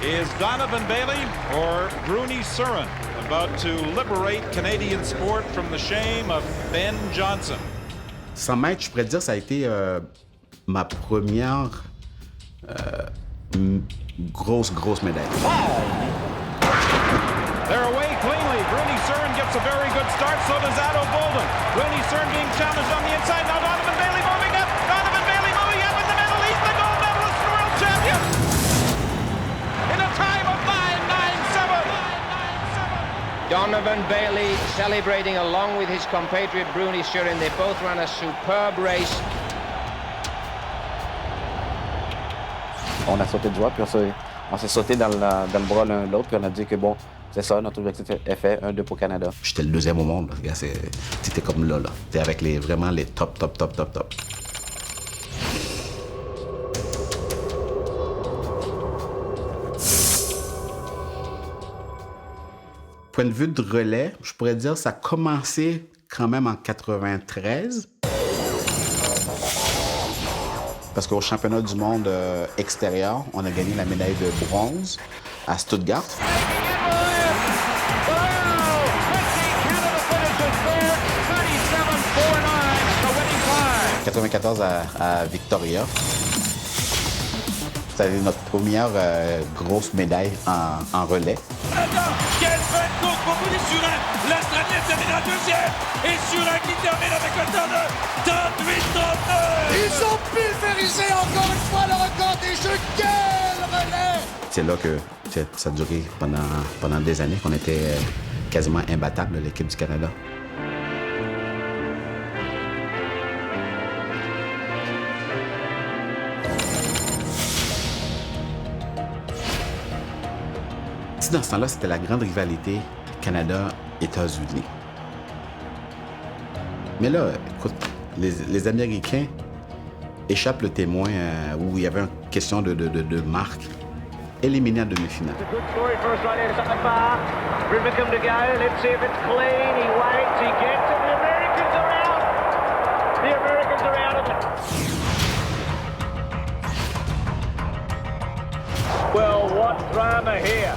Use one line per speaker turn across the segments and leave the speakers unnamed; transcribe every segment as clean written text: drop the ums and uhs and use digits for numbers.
Is Donovan Bailey or Bruni Surin about to liberate Canadian sport from the shame of Ben Johnson?
100 mètres, je pourrais dire, ça a été ma première grosse médaille.
They're away cleanly. Bruni Surin gets a very good start, so does Addo Bolden. Bruni Surin being challenged on the inside. Now Donovan Bailey moving up. Donovan Bailey moving up in the middle. He's the gold medalist and world champion. In a time of 9.97.
Donovan Bailey celebrating along with his compatriot Bruni Surin. They both ran a superb race.
On a sauté de joie, puis on s'est sauté dans le bras l'un de l'autre, puis on a dit que bon, c'est ça, notre objectif est fait, 1-2 pour Canada.
J'étais le deuxième au monde. C'était comme là. C'était avec vraiment les top. Point de vue de relais, je pourrais dire que ça a commencé quand même en 93. Parce qu'au championnat du monde extérieur, on a gagné la médaille de bronze à Stuttgart. 94 à Victoria. C'était notre première grosse médaille en relais.
Quelle belle course pour Bruni Surin! L'Australien termine en deuxième et Surin qui termine avec un temps de 38-39!
Ils ont pulvérisé encore une fois le record des Jeux. Quel relais!
C'est là que ça a duré pendant des années, qu'on était quasiment imbattable, l'équipe du Canada. Dans ce temps-là, c'était la grande rivalité Canada-États-Unis. Mais là, écoute, les Américains échappent le témoin où il y avait une question de marque, éliminé en demi-finale.
Well, what drama here?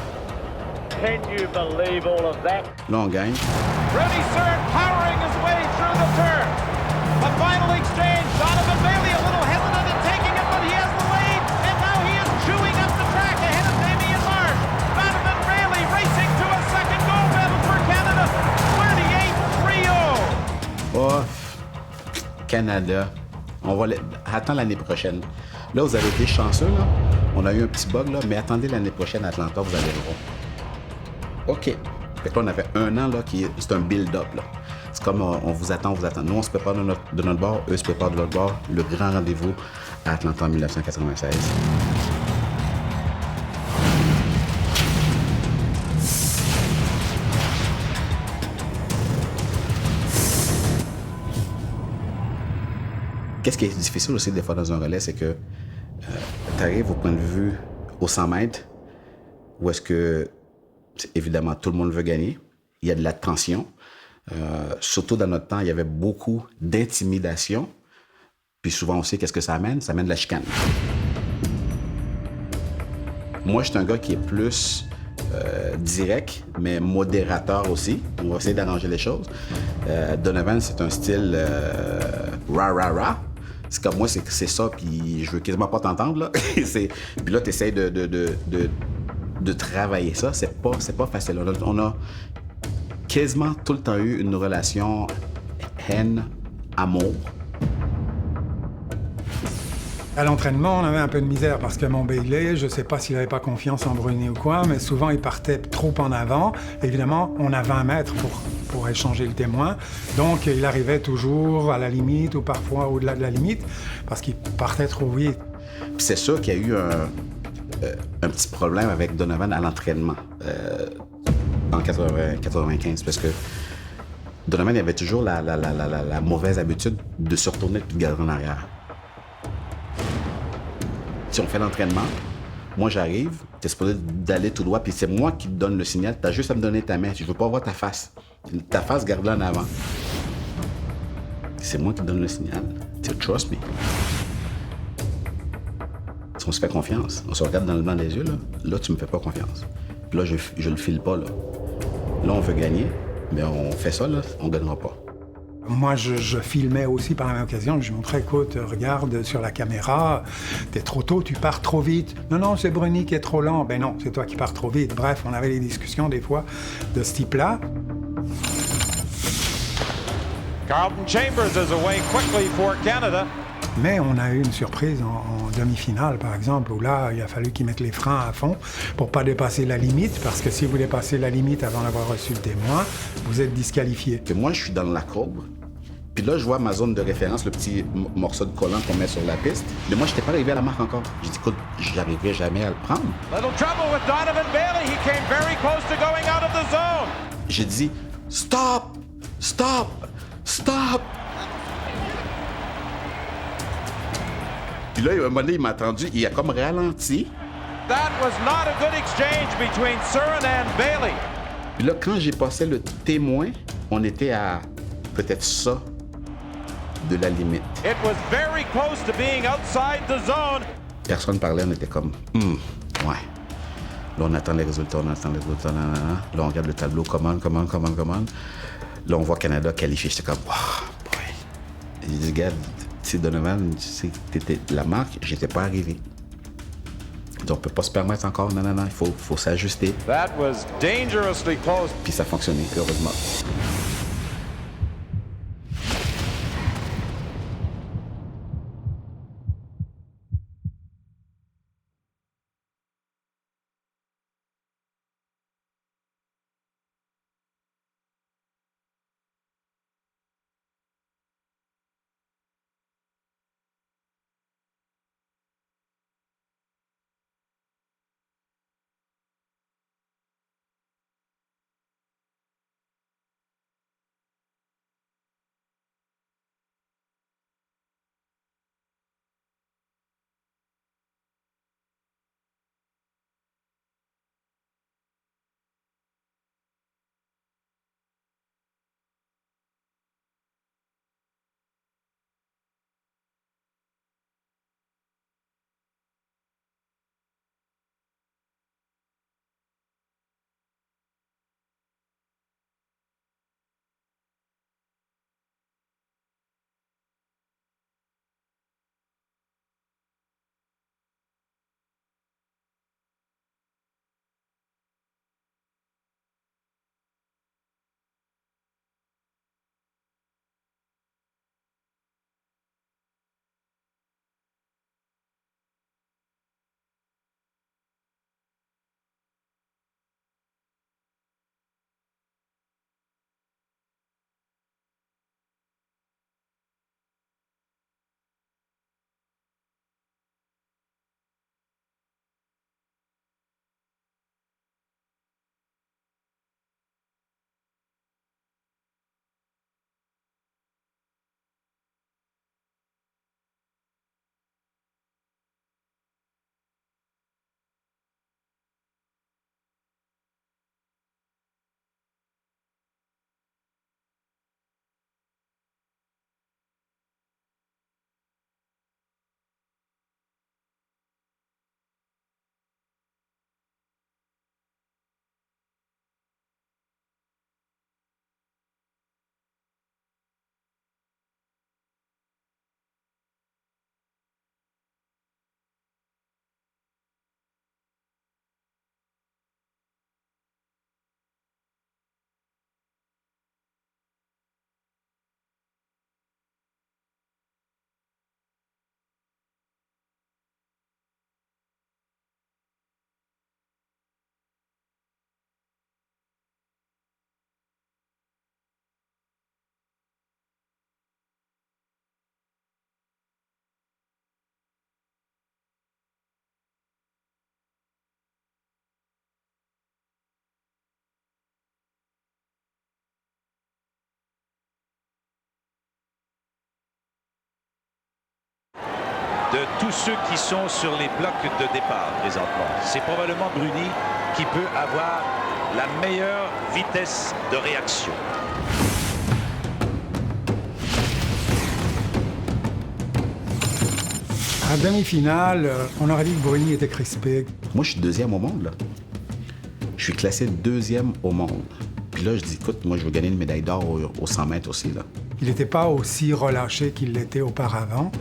Can you believe all of that?
Là, on gagne.
Bruni Surin powering his way through the turn. A final exchange. Donovan Bailey a little hesitant in taking it, but he has the lead. And now he is chewing up the track ahead of Damien Marsh. Donovan Bailey racing to a second gold medal for Canada. 28-3-0.
Oh, Canada. Attends l'année prochaine. Là, vous avez été chanceux, là. On a eu un petit bug, là, mais attendez l'année prochaine à Atlanta, vous allez le voir. OK. Fait que là, on avait un an, là, c'est un build-up, là. C'est comme on vous attend. Nous, on se prépare de notre bord, eux se préparent de l'autre bord. Le grand rendez-vous à Atlanta en 1996. Qu'est-ce qui est difficile aussi des fois dans un relais, c'est que tu arrives au point de vue au 100 mètres, où est-ce que, évidemment, tout le monde veut gagner. Il y a de la tension. Surtout dans notre temps, il y avait beaucoup d'intimidation. Puis souvent aussi, qu'est-ce que ça amène? Ça amène de la chicane. Moi, je suis un gars qui est plus direct, mais modérateur aussi. On va essayer d'arranger les choses. Donovan, c'est un style ra-ra-ra. C'est comme moi, c'est ça, puis je veux quasiment pas t'entendre, là. Puis là, tu essaies de travailler ça. C'est pas facile. On a quasiment tout le temps eu une relation haine-amour.
À l'entraînement, on avait un peu de misère parce que mon Bailey, je sais pas s'il avait pas confiance en Bruni ou quoi, mais souvent il partait trop en avant. Évidemment, on a 20 mètres pour échanger le témoin. Donc, il arrivait toujours à la limite ou parfois au-delà de la limite parce qu'il partait trop vite.
Puis c'est sûr qu'il y a eu un petit problème avec Donovan à l'entraînement en 95 parce que Donovan avait toujours la mauvaise habitude de se retourner et de garder en arrière. Si on fait l'entraînement, moi j'arrive, t'es supposé d'aller tout droit, puis c'est moi qui te donne le signal, t'as juste à me donner ta main, je veux pas voir ta face. Ta face, garde-la en avant. C'est moi qui te donne le signal. Trust me. On se fait confiance. On se regarde dans le blanc des yeux, là. Là, tu me fais pas confiance. Puis là, je le file pas, là. Là, on veut gagner, mais on fait ça, là, on gagnera pas.
Moi, je filmais aussi par la même occasion. Je lui montrais, écoute, regarde sur la caméra, t'es trop tôt, tu pars trop vite. Non, non, c'est Bruni qui est trop lent. Ben non, c'est toi qui pars trop vite. Bref, on avait des discussions des fois de ce type-là.
Carlton Chambers is away quickly for Canada.
Mais on a eu une surprise en demi-finale, par exemple, où là, il a fallu qu'ils mettent les freins à fond pour pas dépasser la limite, parce que si vous dépassez la limite avant d'avoir reçu le témoin, vous êtes disqualifié.
Que moi, je suis dans la courbe, puis là, je vois ma zone de référence, le petit morceau de collant qu'on met sur la piste, mais moi, je n'étais pas arrivé à la marque encore. J'ai dit, écoute, j'arriverai jamais à le prendre.
Little trouble with Donovan Bailey. He came very close to going out of the zone.
J'ai dit, stop! Stop! Stop! Puis là, à un moment donné, il m'a attendu, il a comme ralenti.
That was not a good exchange between Surin and Bailey.
Puis là, quand j'ai passé le témoin, on était à peut-être ça de la limite.
It was very close to being outside the zone.
Personne parlait, on était comme, ouais. Là, on attend les résultats, Là, on regarde le tableau, commande. Là, on voit Canada qualifié. J'étais comme, wow, boy. J'ai dit, regarde, tu sais, Donovan, tu sais, t'étais la marque, j'étais pas arrivé. Donc, on peut pas se permettre encore, non, il faut s'ajuster.
That was dangerously close.
Puis ça a fonctionné, heureusement.
De tous ceux qui sont sur les blocs de départ présentement, c'est probablement Bruni qui peut avoir la meilleure vitesse de réaction.
À demi-finale, on aurait dit que Bruni était crispé.
Moi, je suis deuxième au monde, là. Je suis classé deuxième au monde. Puis là, je dis, écoute, moi, je veux gagner une médaille d'or au 100 mètres aussi, là.
Il n'était pas aussi relâché qu'il l'était auparavant.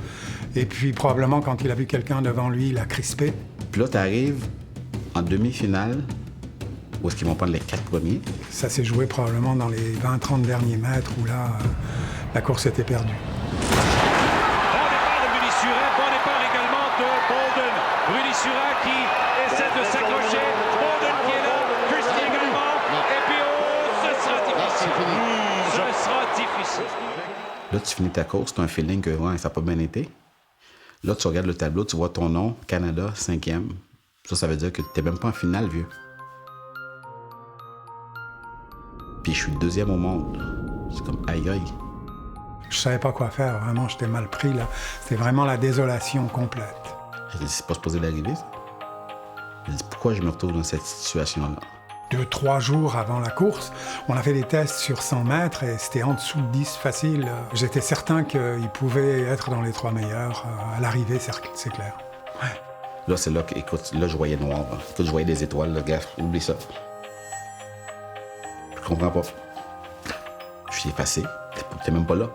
Et puis, probablement, quand il a vu quelqu'un devant lui, il a crispé.
Puis là, tu arrives en demi-finale, où est-ce qu'ils vont prendre les 4 premiers.
Ça s'est joué probablement dans les 20-30 derniers mètres, où là, la course était perdue.
Bon départ de Bruni-Surin, bon départ également de Bolden. Bruni-Surin qui essaie de s'accrocher. Bolden qui est là, Christie également. Et puis, oh, ce sera difficile. Ce sera difficile.
Là, tu finis ta course, tu as un feeling que ouais, ça n'a pas bien été. Là, tu regardes le tableau, tu vois ton nom, Canada, 5e. Ça veut dire que tu n'es même pas en finale, vieux. Puis je suis deuxième au monde. C'est comme aïe aïe.
Je savais pas quoi faire, vraiment, j'étais mal pris, là. C'était vraiment la désolation complète.
J'ai dit, c'est pas supposé d'arriver, ça. J'ai dit, pourquoi je me retrouve dans cette situation-là?
2-3 jours avant la course, on a fait des tests sur 100 mètres et c'était en dessous de 10 facile. J'étais certain qu'il pouvait être dans les 3 meilleurs. À l'arrivée, c'est clair. Ouais.
Là, c'est là que, écoute, là, je voyais noir. Là. Écoute, je voyais des étoiles, le gars. Oublie ça. Je comprends pas. Je suis effacé. T'es même pas là.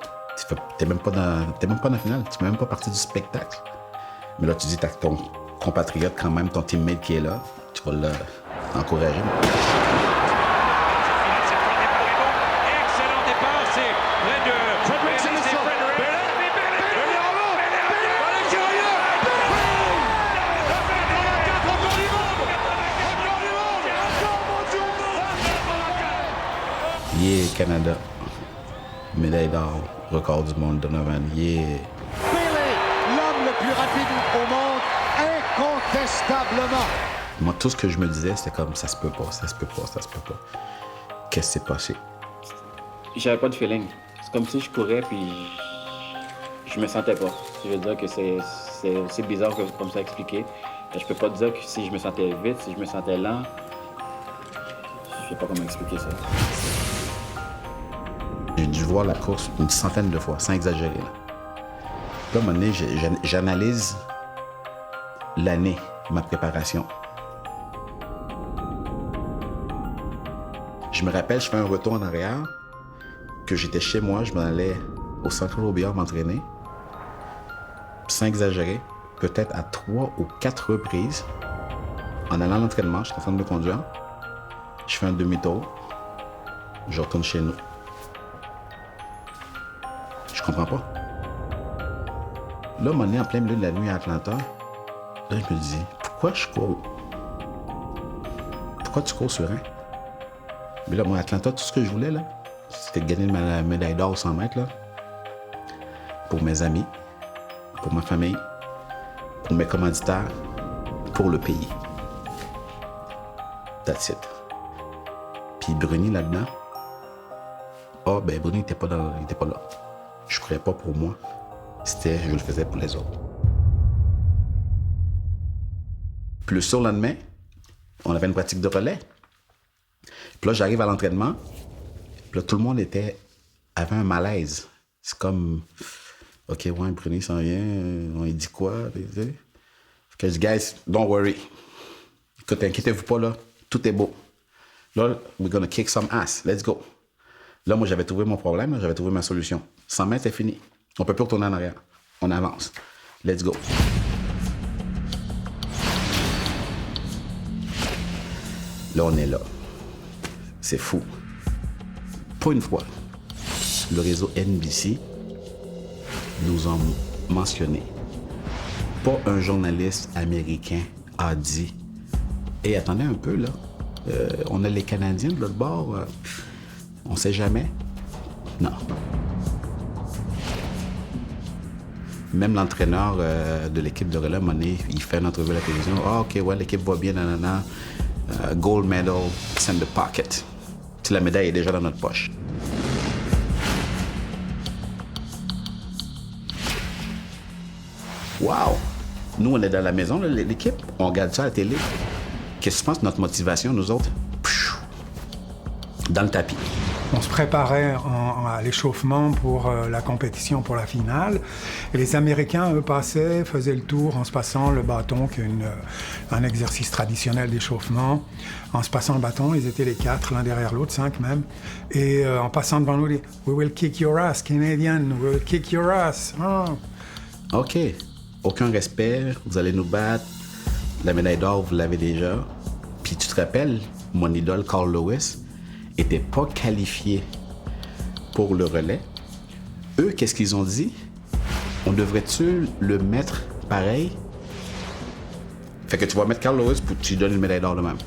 T'es même pas dans la finale. Tu fais même pas partie du spectacle. Mais là, tu dis, t'as ton compatriote quand même, ton teammate qui est là. Tu vas l'encourager.
Excellent départ, c'est près de Frederick.
Yeah, Canada. Médaille d'or, record du monde, Donovan. Yeah.
Pelé, l'homme le plus rapide au monde, incontestablement.
Moi, tout ce que je me disais, c'était comme ça se peut pas, ça se peut pas, ça se peut pas. Qu'est-ce qui s'est passé?
J'avais pas de feeling. C'est comme si je courais puis je me sentais pas. Je veux dire que c'est aussi bizarre que comme ça expliquer. Je peux pas te dire que si je me sentais vite, si je me sentais lent. Je sais pas comment expliquer ça.
J'ai dû voir la course une centaine de fois, sans exagérer. Là, à un moment donné, j'analyse l'année, ma préparation. Je me rappelle, je fais un retour en arrière, que j'étais chez moi, je m'en allais au Centre Robillard m'entraîner. Sans exagérer, peut-être à 3 ou 4 reprises, en allant à l'entraînement, je suis en train de me conduire, je fais un demi-tour, je retourne chez nous. Je comprends pas. Là, on est en plein milieu de la nuit à Atlanta. Là, je me dis, pourquoi je cours? Pourquoi tu cours sur un? Mais là, moi, à Atlanta, tout ce que je voulais, là, c'était de gagner ma médaille d'or au 100 mètres, là. Pour mes amis, pour ma famille, pour mes commanditaires, pour le pays. That's it. Puis Bruni, là-dedans, Bruni n'était pas là. Je ne courais pas pour moi. Je le faisais pour les autres. Puis le surlendemain, on avait une pratique de relais. Puis là, j'arrive à l'entraînement. Puis là, tout le monde avait un malaise. C'est comme, OK, ouais, Bruni s'en vient. On dit quoi? Que je dis, guys, don't worry. Écoute, inquiétez-vous pas, là. Tout est beau. Là, we're gonna kick some ass. Let's go. Là, moi, j'avais trouvé mon problème. Là, j'avais trouvé ma solution. 100 mètres, c'est fini. On peut plus retourner en arrière. On avance. Let's go. Là, on est là. C'est fou. Pas une fois, le réseau NBC nous a mentionné. Pas un journaliste américain a dit « Hey, attendez un peu, là. On a les Canadiens de l'autre bord. On sait jamais. » Non. Même l'entraîneur de l'équipe de relais, il fait une entrevue à la télévision. « Ah, OK, ouais, l'équipe va bien, nanana. Gold medal, it's in the pocket. » Si la médaille est déjà dans notre poche. Wow! Nous, on est dans la maison, là, l'équipe. On regarde ça à la télé. Qu'est-ce que tu penses de notre motivation, nous autres? Dans le tapis.
On se préparait à l'échauffement pour la compétition, pour la finale. Et les Américains, eux, faisaient le tour en se passant le bâton, qui est un exercice traditionnel d'échauffement. En se passant le bâton, ils étaient les 4, l'un derrière l'autre, 5 même. Et en passant devant nous, ils disaient « We will kick your ass, Canadian, we will kick your ass. Oh. »
OK. Aucun respect, vous allez nous battre. La médaille d'or, vous l'avez déjà. Puis tu te rappelles, mon idole Carl Lewis était pas qualifié pour le relais. Eux, qu'est-ce qu'ils ont dit? On devrait-tu le mettre pareil? Fait que tu vas mettre Carl Lewis pour que tu lui donnes une médaille d'or de même.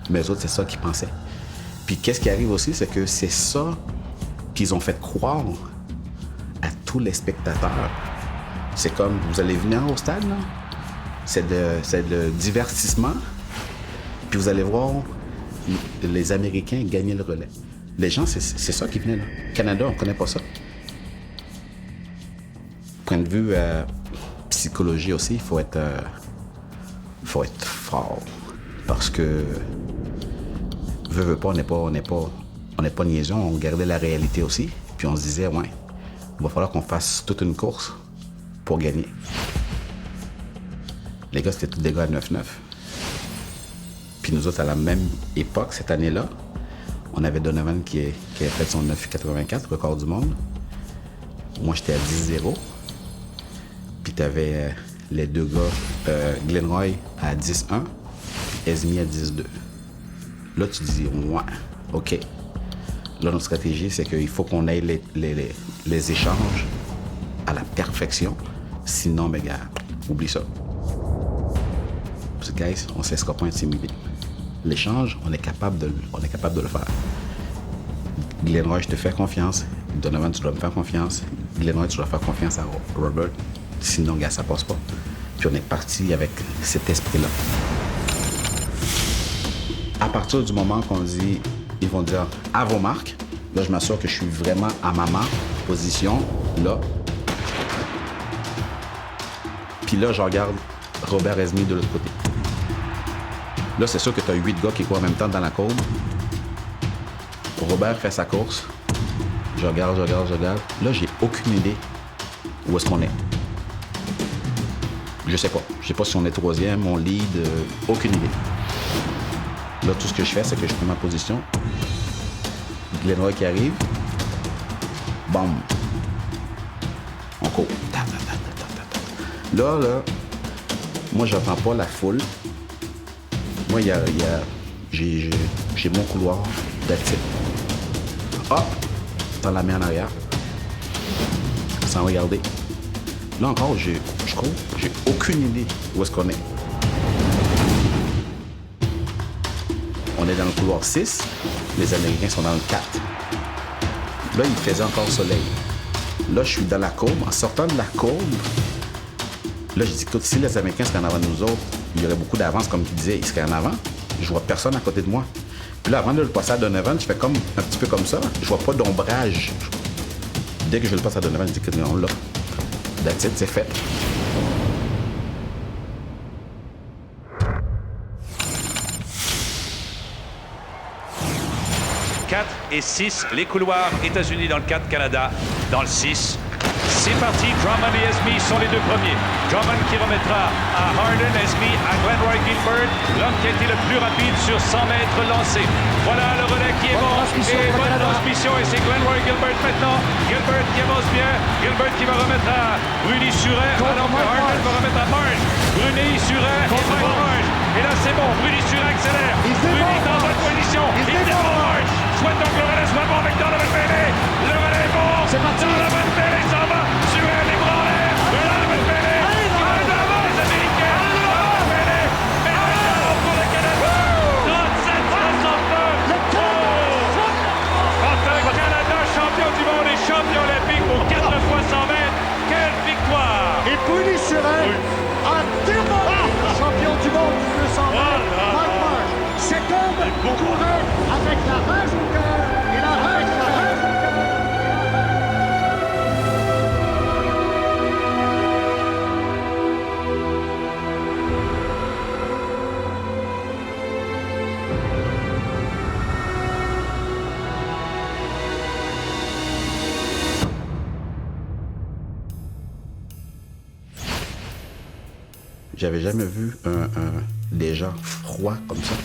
Mais eux autres, c'est ça qu'ils pensaient. Puis qu'est-ce qui arrive aussi, c'est que c'est ça qu'ils ont fait croire à tous les spectateurs. C'est comme, vous allez venir au stade, là. C'est le divertissement. Puis vous allez voir les Américains gagner le relais. Les gens, c'est ça qui venait là. Canada, on connaît pas ça. Point de vue psychologie aussi, il faut être fort. Parce que, veut pas, on n'est pas niaiseux, on regardait la réalité aussi. Puis on se disait, ouais, il va falloir qu'on fasse toute une course pour gagner. Les gars, c'était tous des gars à 9-9. Puis nous autres, à la même époque, cette année-là, on avait Donovan qui avait fait son 9,84, record du monde. Moi, j'étais à 10-0. Puis t'avais les deux gars, Glenroy à 10-1, puis Esme à 10-2. Là, tu dis, ouais, OK. Là, notre stratégie, c'est qu'il faut qu'on aille les échanges à la perfection. Sinon, mes gars, oublie ça. Parce que, guys, on ne se laissera pas intimider. L'échange, on est capable de le faire. Glenroy, je te fais confiance. Donovan, tu dois me faire confiance. Glenroy, tu dois faire confiance à Robert. Sinon, gars, ça passe pas. Puis on est parti avec cet esprit-là. À partir du moment qu'on dit, ils vont dire à vos marques, là, je m'assure que je suis vraiment à ma marque, position, là. Puis là, je regarde Robert Esme de l'autre côté. Là, c'est sûr que tu as 8 gars qui courent en même temps dans la courbe. Robert fait sa course. Je regarde. Là, j'ai aucune idée où est-ce qu'on est. Je sais pas. Je sais pas si on est troisième, on lead, aucune idée. Là, tout ce que je fais, c'est que je prends ma position. Glenroy qui arrive. Bam. On court. Là, moi, j'entends pas la foule. Moi, j'ai mon couloir d'actif. Hop! Dans la main en arrière. Sans regarder. Là encore, je cours. J'ai aucune idée où est-ce qu'on est. On est dans le couloir 6. Les Américains sont dans le 4. Là, il faisait encore soleil. Là, je suis dans la courbe. En sortant de la courbe, là, je dis, écoute, si les Américains seraient en avant de nous autres, il y aurait beaucoup d'avance, comme tu disais, ils seraient en avant. Je vois personne à côté de moi. Puis là, avant de le passer à Donovan, je fais comme un petit peu comme ça. Je vois pas d'ombrage. Dès que je le passe à Donovan, je dis que non, là, that's it, c'est fait.
4 et 6, les couloirs États-Unis dans le 4, Canada dans le 6. C'est parti, Drummond et Esme sont les deux premiers. Drummond qui remettra à Harden, Esme à Glenroy Gilbert, l'homme qui a été le plus rapide sur 100 mètres lancés. Voilà le relais qui est bon, et bonne transmission, et c'est Glenroy Gilbert maintenant. Gilbert qui avance bien, Gilbert qui va remettre à Bruni Suret, alors que Harden va remettre à Marge. Bruni, Suret et Mike Marge. Et là c'est bon, Bruni Suret accélère. Bruni est en bonne position, il défend Marge. Soit donc le relais soit bon avec Donovan Bailey. Le relais est bon, c'est parti. Donovan Bailey s'en va. Suret libre en l'air. Donovan Bailey. Devant les Américains. Donovan Bailey. Mais maintenant pour le Canada. 37-69. Enfin, Canada, champion du monde et champion olympique pour 4 fois 100 mètres. Quelle victoire.
Et Bruni Suret a démoli le champion du monde du 200 mètres, Mike Marsh. Cet homme courait avec la rage au cœur et la rage au cœur.
J'avais jamais vu des gens froids comme ça.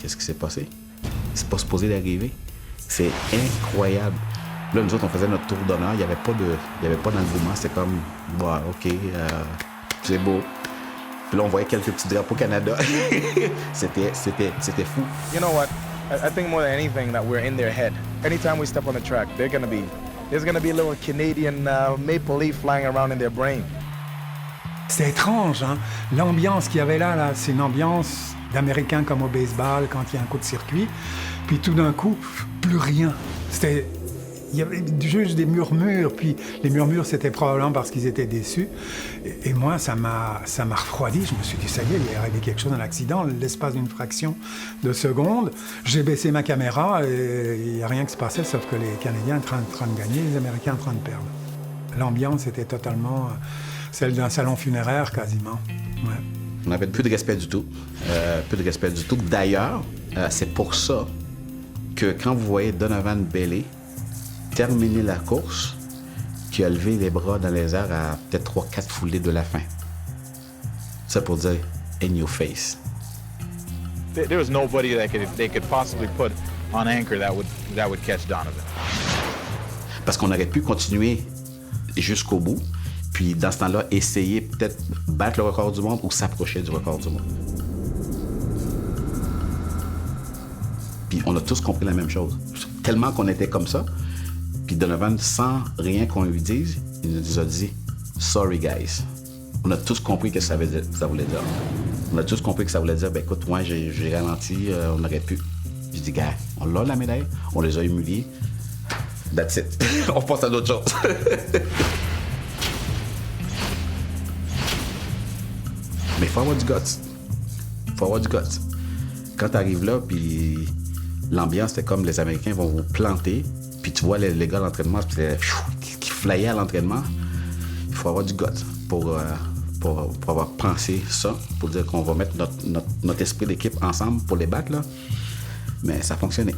Qu'est-ce qui s'est passé? C'est pas supposé d'arriver. C'est incroyable. Là, nous autres, on faisait notre tour d'honneur. Il n'y avait pas d'engouement. C'était comme, bah, OK, c'est beau. Puis là, on voyait quelques petits drapeaux Canada. C'était fou.
You know what? I think more than anything that we're in their head. Anytime we step on the track, there's gonna be a little Canadian maple leaf flying around in their brain.
C'est étrange, hein? L'ambiance qu'il y avait là, c'est une ambiance d'Américains comme au baseball quand il y a un coup de circuit. Puis tout d'un coup, plus rien. Il y avait juste des murmures, puis les murmures, c'était probablement parce qu'ils étaient déçus. Et moi, ça m'a refroidi. Je me suis dit, ça y est, il est arrivé quelque chose, un accident, l'espace d'une fraction de seconde. J'ai baissé ma caméra et il n'y a rien qui se passait, sauf que les Canadiens étaient en train de gagner, les Américains en train de perdre. L'ambiance était totalement celle d'un salon funéraire, quasiment. Ouais.
On n'avait plus de respect du tout. Plus de respect du tout. D'ailleurs, c'est pour ça que quand vous voyez Donovan Bailey terminer la course, qui a levé les bras dans les airs à peut-être 3-4 foulées de la fin. Ça pour dire « in your face ».
There was nobody that they could possibly put on anchor that would catch Donovan.
Parce qu'on aurait pu continuer jusqu'au bout, puis dans ce temps-là, essayer peut-être battre le record du monde ou s'approcher du record du monde. Puis on a tous compris la même chose. Tellement qu'on était comme ça, puis Donovan, sans rien qu'on lui dise, il nous a dit « Sorry, guys ». On a tous compris ce que ça voulait dire. On a tous compris que ça voulait dire « Ben écoute, moi, j'ai ralenti, on aurait pu ». J'ai dit « Gars, on l'a la médaille, on les a humiliés. That's it. On passe à d'autres choses. » Mais il faut avoir du guts. Il faut avoir du guts. Quand tu arrives là, puis l'ambiance, c'était comme les Américains vont vous planter, puis tu vois les gars à l'entraînement qui flyaient à l'entraînement. Il faut avoir du guts pour avoir pensé ça, pour dire qu'on va mettre notre esprit d'équipe ensemble pour les battre, là. Mais ça a fonctionné.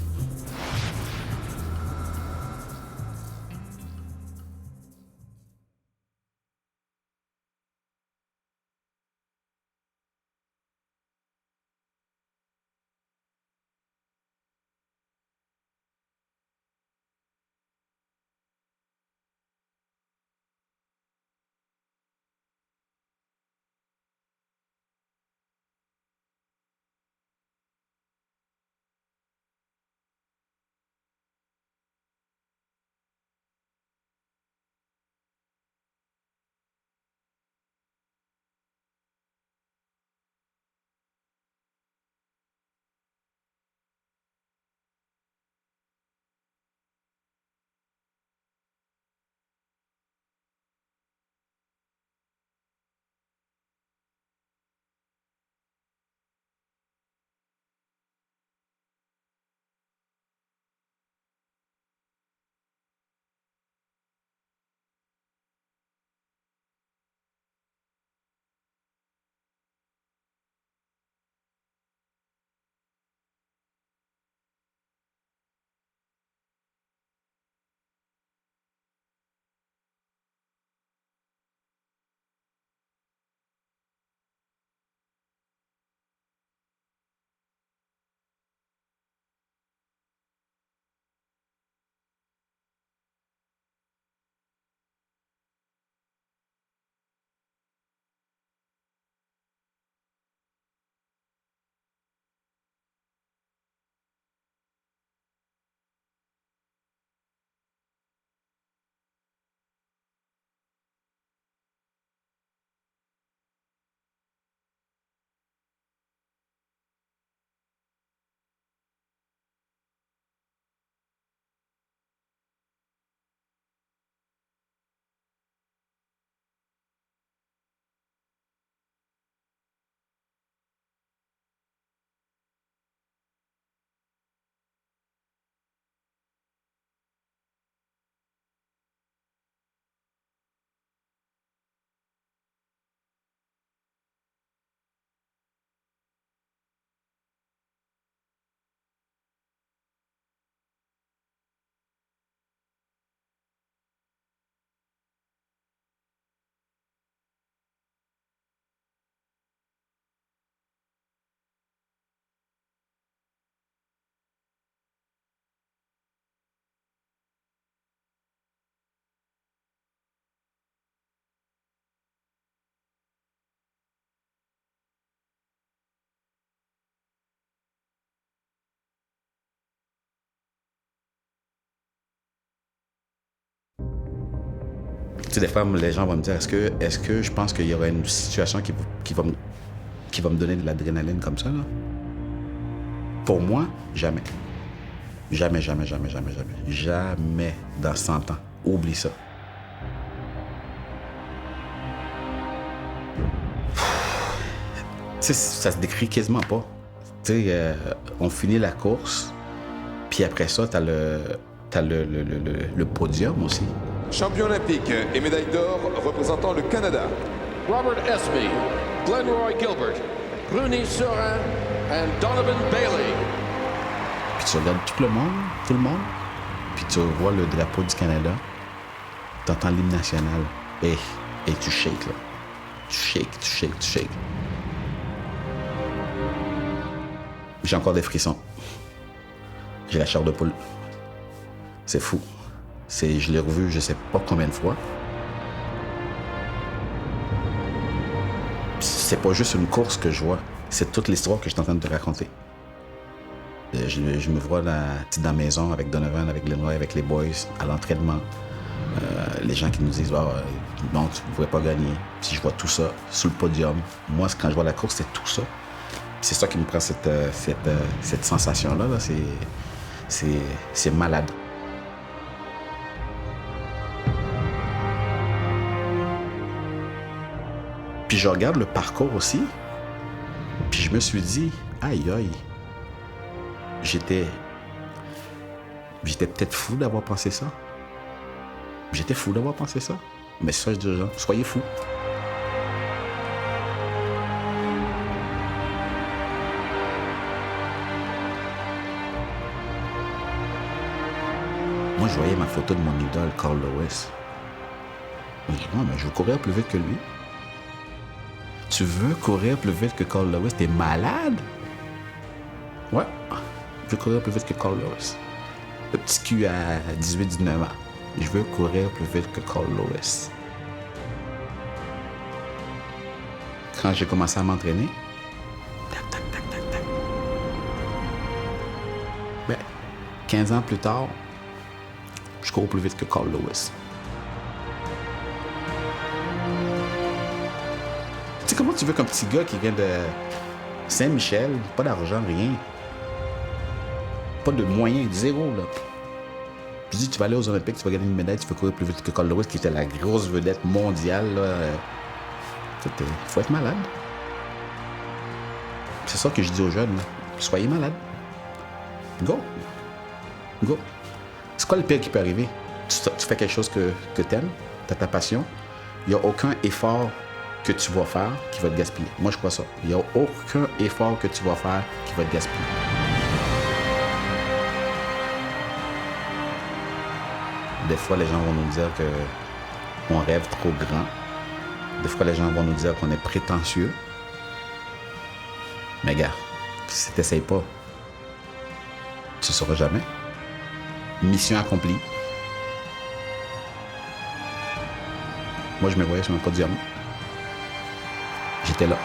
sais, des fois, les gens vont me dire, est-ce que je pense qu'il y aurait une situation qui va me donner de l'adrénaline comme ça, là? Pour moi, jamais. Jamais, jamais, jamais, jamais, jamais. Jamais dans 100 ans. Oublie ça. Tu sais, ça se décrit quasiment pas. Tu sais, on finit la course, puis après ça, t'as le podium aussi.
Champion olympique et médaille d'or représentant le Canada.
Robert Esme, Glenroy Gilbert, Bruni Surin and Donovan Bailey.
Puis tu regardes tout le monde, puis tu vois le drapeau du Canada, t'entends l'hymne national, et tu shakes, là. Tu shakes. J'ai encore des frissons. J'ai la chair de poule. C'est fou. Je l'ai revu je sais pas combien de fois. C'est pas juste une course que je vois, c'est toute l'histoire que je suis en train de te raconter. Je me vois dans la maison avec Donovan, avec Glenroy, avec les boys, à l'entraînement. Les gens qui nous disent non, tu ne pouvais pas gagner. Puis je vois tout ça sur le podium. Moi, quand je vois la course, c'est tout ça. C'est ça qui me prend cette sensation-là. Là. C'est malade. Puis je regarde le parcours aussi. Puis je me suis dit, aïe. J'étais peut-être fou d'avoir pensé ça. Mais ça, je dis aux gens, soyez fous. Moi, je voyais ma photo de mon idole, Carl Lewis. Je dis, non, mais je veux courir plus vite que lui. Tu veux courir plus vite que Carl Lewis? T'es malade? Ouais. Je veux courir plus vite que Carl Lewis. Le petit cul à 18-19 ans. Je veux courir plus vite que Carl Lewis. Quand j'ai commencé à m'entraîner, tac. Ben, 15 ans plus tard, je cours plus vite que Carl Lewis. Tu sais, comment tu veux qu'un petit gars qui vient de Saint-Michel, pas d'argent, rien, pas de moyens, zéro, là. Je dis, tu vas aller aux Olympiques, tu vas gagner une médaille, tu vas courir plus vite que Carl Lewis, qui était la grosse vedette mondiale, là. Il faut être malade. C'est ça que je dis aux jeunes, là. Soyez malades. Go. C'est quoi le pire qui peut arriver? Tu fais quelque chose que t'aimes, t'as ta passion, il n'y a aucun effort que tu vas faire qui va te gaspiller. Moi, je crois ça. Il n'y a aucun effort que tu vas faire qui va te gaspiller. Des fois, les gens vont nous dire qu'on rêve trop grand. Des fois, les gens vont nous dire qu'on est prétentieux. Mais gars, si tu n'essayes pas, tu ne sauras jamais. Mission accomplie. Moi, je me voyais sur un podium. J'étais là.